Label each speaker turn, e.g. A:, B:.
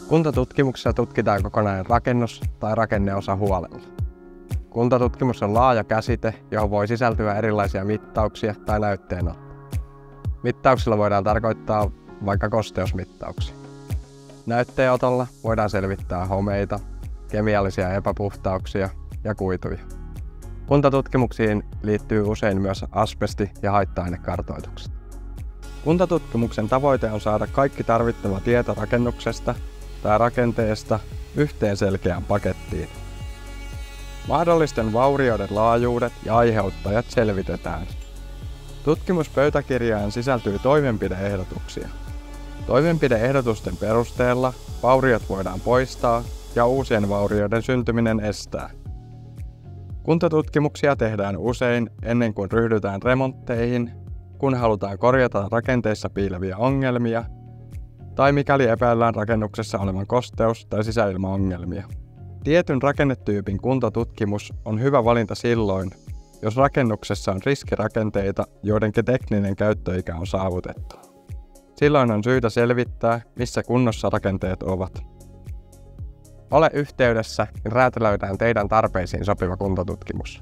A: Kuntatutkimuksessa tutkitaan kokonainen rakennus tai rakenneosa huolella. Kuntatutkimus on laaja käsite, johon voi sisältyä erilaisia mittauksia tai näytteenottoja. Mittauksilla voidaan tarkoittaa vaikka kosteusmittauksia. Näytteenotolla voidaan selvittää homeita, kemiallisia epäpuhtauksia ja kuituja. Kuntatutkimuksiin liittyy usein myös asbesti- ja haitta-ainekartoitukset. Kuntatutkimuksen tavoite on saada kaikki tarvittava tieto rakennuksesta tai rakenteesta yhteen selkeään pakettiin. Mahdollisten vaurioiden laajuudet ja aiheuttajat selvitetään. Tutkimuspöytäkirjaan sisältyy toimenpide-ehdotuksia. Toimenpide-ehdotusten perusteella vauriot voidaan poistaa ja uusien vaurioiden syntyminen estää. Kuntatutkimuksia tehdään usein ennen kuin ryhdytään remontteihin, kun halutaan korjata rakenteissa piileviä ongelmia tai mikäli epäillään rakennuksessa olevan kosteus- tai sisäilmaongelmia. Tietyn rakennetyypin kuntatutkimus on hyvä valinta silloin, jos rakennuksessa on riskirakenteita, joidenkin tekninen käyttöikä on saavutettu. Silloin on syytä selvittää, missä kunnossa rakenteet ovat. Ole yhteydessä, niin räätälöidään teidän tarpeisiin sopiva kuntatutkimus.